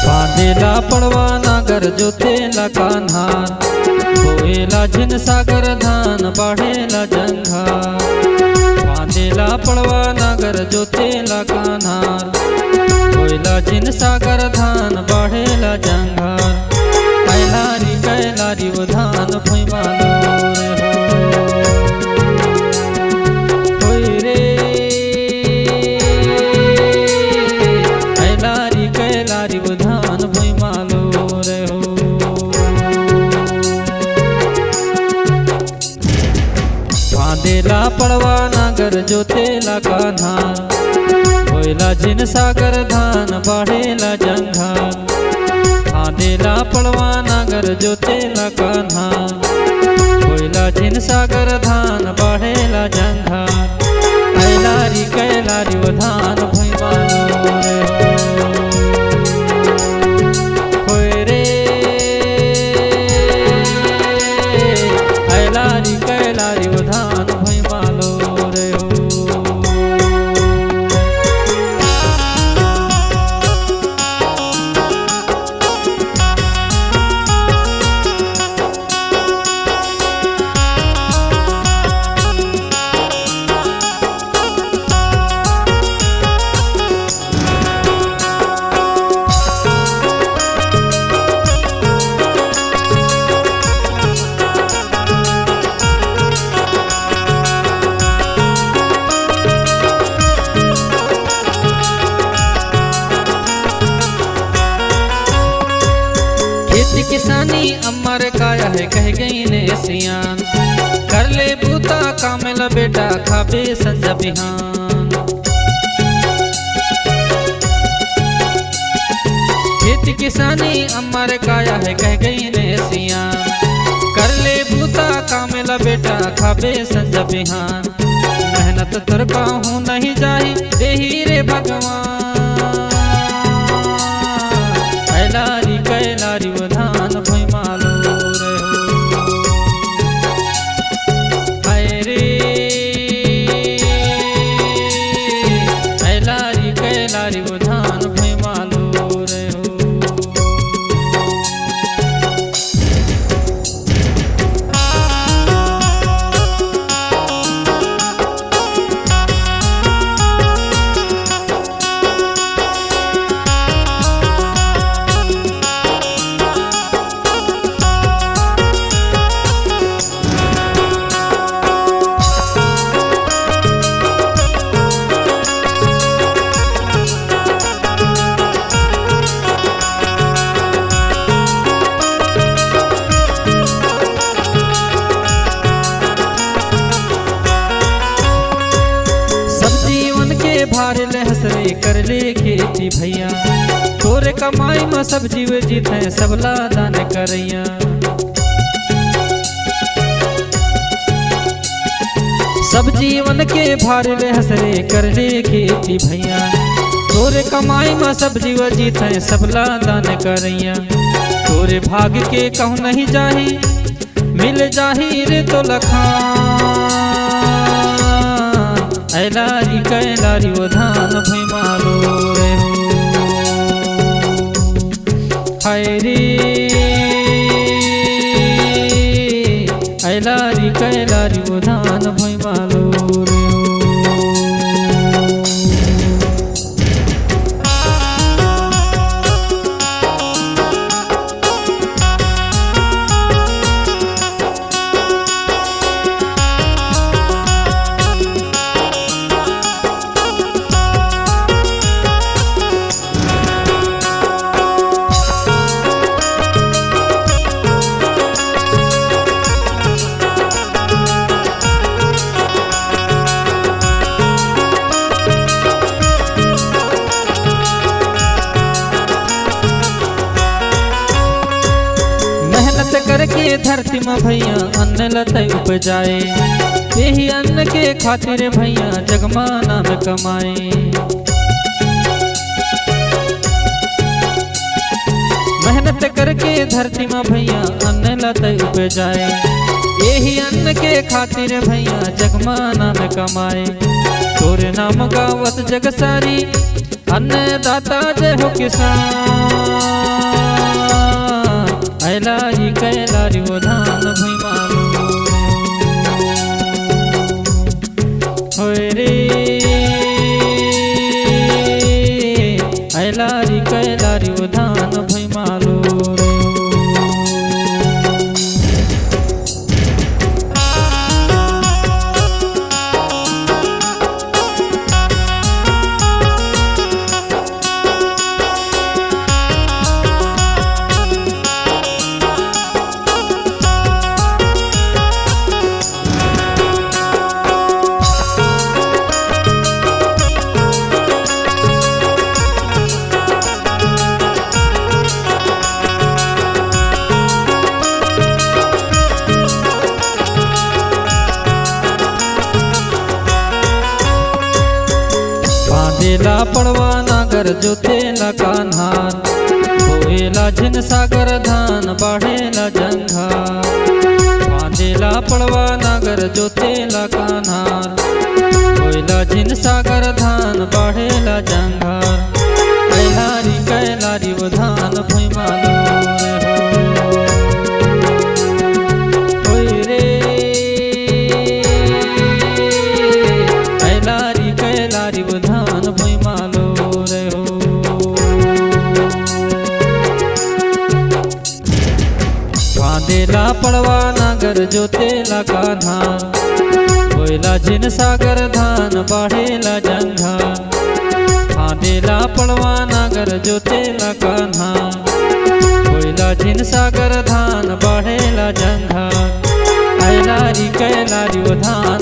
बांधेला पड़वा नागर जोतेला कान्हार, बोएला झिन सागर धान बाढ़ेला जंघार। बांधेला पड़वा नागर जोतेला कान्हार, बोएला झिन सागर धान बाढ़ेला जंघार। कैलारी वो धान भुइमालो रे कैलारी वो धान भुइमालो रे हो। बांधेला पड़वा नागर जोतेला कान्हार, बोएला झिन सागर धान बाढ़ेला जंघार। बांधेला पड़वा नागर जोतेला कान्हार, बोएला झिन सागर धान बाढ़ेला जंघार। कैलारी वो धान भुइमालो रे कैलारी वो धान भुइमालो रे हो। खेती किसानी अमर काया है कह गई ने सियान, कर ले बूता कामिल बेटा खाबे संजा बिहान। खेती किसानी अमर काया है कह गई ने सियान, कर ले बूता कामिल बेटा खाबे संजा बिहान। मेहनत तुर हूँ नहीं जाही देही रे भगवान। कैलारी वो धान भुइमालो रे हो। हाय रे कैलारी वो धान भुइमालो रे हो। भार ले हसरे कर ले खेती भैया, तोरे कमाई में सब जीव जीत है सबला दान करैया। सब जीवन के भार ले हसरे कर ले खेती भैया, तोरे कमाई में सब जीव जीत है सबला दान करैया। तोरे भाग के कहूँ नहीं जाही मिल जाही रे तो लखान। कैलारी वो धान भुइमालो रे हो। हाय रे कैलारी वो धान भुइमालो रे हो। करके धरती में भैया अन्न लतई उपजाए, यही अन्न के खातिर भैया जगमा नाम कमाए। मेहनत करके धरती में भैया अन्न लतई उपजाए, यही अन्न के खातिर भैया जगमा नाम कमाए। तोरे नाम गावत जग सारी अन्नदाता जय हो किसान, ऐलारी कैलारी वो धान भई मालो होय रे, ऐलारी कैलारी वो धान भई मालो रे। बांधेला पड़वा नागर जोतेला कान्हार, बोएला झिन सागर धान बाढ़ेला जंघार। बांधेला पड़वा नागर जोतेला कान्हार, बोएला झिन सागर धान बाढ़ेला जंघार। कैलारी कैलारी वो धान भई मालो रे हो, कैलारी कैलारी वो धान भई मालो रे हो। बांधेला पड़वा नागर जोतेला कान्हार, बोएला झिन सागर धान बाढ़ेला जंघार। बांधेला पड़वा नागर जोतेला कान्हार, बोएला झिन सागर धान बाढ़ेला जंघार। कैलारी कैलारी वो धान